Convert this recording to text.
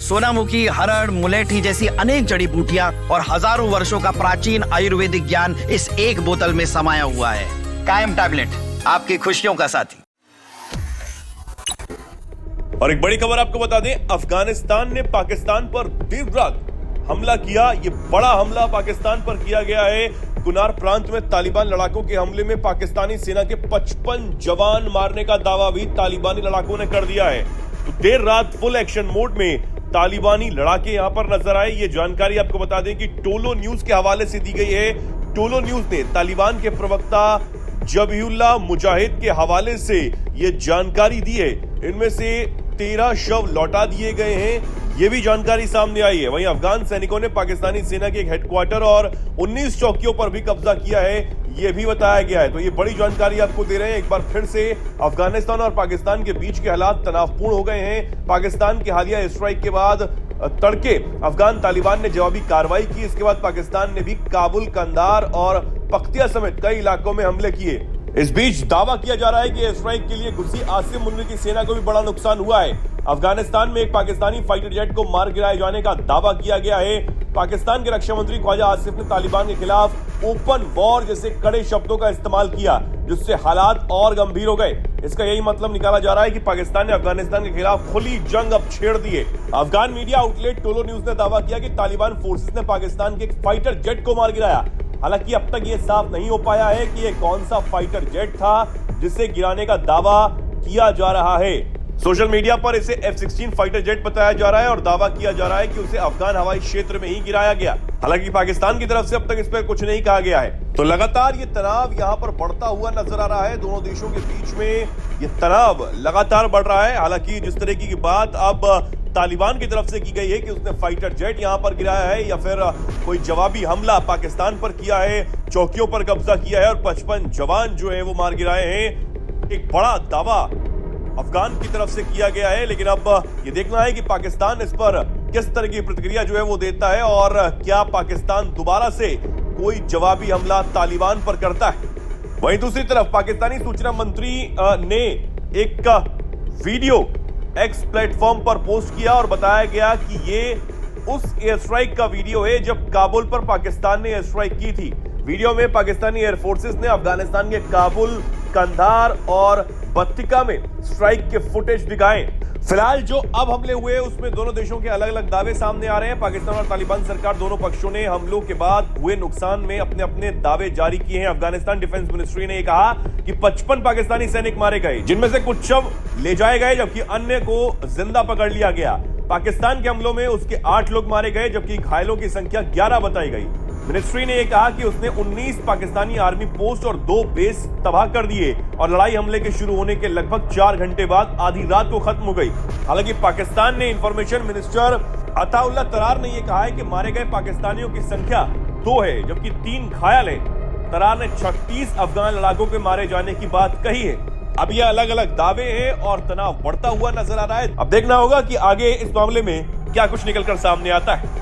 सोनामुखी, हरड़, मुलेठी जैसी अनेक जड़ी बूटियां और हजारों वर्षों का प्राचीन आयुर्वेदिक ज्ञान इस एक बोतल में समाया हुआ है। कायम टैबलेट, आपकी खुशियों का साथी। और एक बड़ी खबर आपको बता दें, अफगानिस्तान ने पाकिस्तान पर देर रात हमला किया। ये बड़ा हमला पाकिस्तान पर किया गया है। कुनार प्रांत में तालिबान लड़ाकों के हमले में पाकिस्तानी सेना के 55 जवान मारने का दावा भी तालिबानी लड़ाकों ने कर दिया है। तो देर रात फुल एक्शन मोड में तालिबानी लड़ाके यहां पर नजर आए। ये जानकारी आपको बता दें कि टोलो न्यूज के हवाले से दी गई है। टोलो न्यूज ने तालिबान के प्रवक्ता जबीहुल्लाह मुजाहिद के हवाले से यह जानकारी दी है। इनमें से 13 शव लौटा दिए गए हैं, यह भी जानकारी सामने आई है। वहीं अफगान सैनिकों ने पाकिस्तानी सेना के एक हेडक्वार्टर और 19 चौकियों पर भी कब्जा किया है, यह भी बताया गया है। तो ये बड़ी जानकारी आपको दे रहे हैं। एक बार फिर से अफगानिस्तान और पाकिस्तान के बीच के हालात तनावपूर्ण हो गए हैं। पाकिस्तान के हालिया स्ट्राइक के बाद तड़के अफगान तालिबान ने जवाबी कार्रवाई की। इसके बाद पाकिस्तान ने भी काबुल, कंधार और पख्तिया समेत कई इलाकों में हमले किए। इस बीच दावा किया जा रहा है कि एयर स्ट्राइक के लिए घुसी आसिम मुनीर की सेना को भी बड़ा नुकसान हुआ है। अफगानिस्तान में एक पाकिस्तानी फाइटर जेट को मार गिराए जाने का दावा किया गया है। पाकिस्तान के रक्षा मंत्री ख्वाजा आसिफ ने तालिबान के खिलाफ ओपन वॉर जैसे कड़े शब्दों का इस्तेमाल किया, जिससे हालात और गंभीर हो गए। इसका यही मतलब निकाला जा रहा है कि पाकिस्तान ने अफगानिस्तान के खिलाफ खुली जंग अब छेड़ दी है। Afghan media outlet Tolo news ने दावा किया कि तालिबान फोर्सेस ने पाकिस्तान के एक फाइटर जेट को मार गिराया। हालांकि अब तक यह साफ नहीं हो पाया है कि यह कौन सा फाइटर जेट था जिसे गिराने का दावा किया जा रहा है। सोशल मीडिया पर इसे F-16 फाइटर जेट बताया जा रहा है और दावा किया जा रहा है कि उसे अफगान हवाई क्षेत्र में ही गिराया गया। हालांकि पाकिस्तान की तरफ से अब तक इस पर कुछ नहीं कहा गया है। तो लगातार ये तनाव यहां पर बढ़ता हुआ नजर आ रहा है। दोनों देशों के बीच में ये तनाव लगातार बढ़ रहा है। हालांकि जिस तरीके की बात अब तालिबान की तरफ से की गई है कि उसने फाइटर जेट यहां पर गिराया है या फिर कोई जवाबी हमला पाकिस्तान पर किया है, चौकियों पर कब्जा किया है और 55 जवान जो है वो मार गिराए हैं, एक बड़ा दावा अफगान की तरफ से किया गया है। लेकिन अब ये देखना है कि पाकिस्तान इस पर किस तरह की प्रतिक्रिया जो है वो देता है और क्या पाकिस्तान दोबारा से कोई जवाबी हमला तालिबान पर करता है। वहीं दूसरी तरफ पाकिस्तानी सूचना मंत्री ने एक वीडियो एक्स प्लेटफॉर्म पर पोस्ट किया और बताया गया कि ये उस एयर स्ट्राइक का वीडियो है जब काबुल पर पाकिस्तान ने एयर स्ट्राइक की थी। वीडियो में पाकिस्तानी एयरफोर्सेस ने अफगानिस्तान के काबुल, कंधार और बत्तिका में स्ट्राइक के फुटेज दिखाए। फिलहाल जो अब हमले हुए उसमें दोनों देशों के अलग अलग दावे सामने आ रहे हैं। पाकिस्तान और तालिबान सरकार दोनों पक्षों ने हमलों के बाद हुए नुकसान में अपने अपने दावे जारी किए हैं। अफगानिस्तान डिफेंस मिनिस्ट्री ने कहा कि 55 पाकिस्तानी सैनिक मारे गए, जिनमें से कुछ शव ले जाए गए जबकि अन्य को जिंदा पकड़ लिया गया। पाकिस्तान के हमलों में उसके 8 लोग मारे गए जबकि घायलों की संख्या 11 बताई गई। मिनिस्ट्री ने यह कहा कि उसने 19 पाकिस्तानी आर्मी पोस्ट और 2 बेस तबाह कर दिए और लड़ाई हमले के शुरू होने के लगभग 4 घंटे बाद आधी रात को खत्म हो गई। हालांकि पाकिस्तान ने इंफॉर्मेशन मिनिस्टर अताउल्लाह तरार ने यह कहा है कि मारे गए पाकिस्तानियों की संख्या 2 है जबकि 3 घायल हैं। तरार ने 36 अफगान लड़ाकों के मारे जाने की बात कही है। अब ये अलग अलग दावे हैं और तनाव बढ़ता हुआ नजर आ रहा है। अब देखना होगा कि आगे इस मामले में क्या कुछ निकलकर सामने आता है।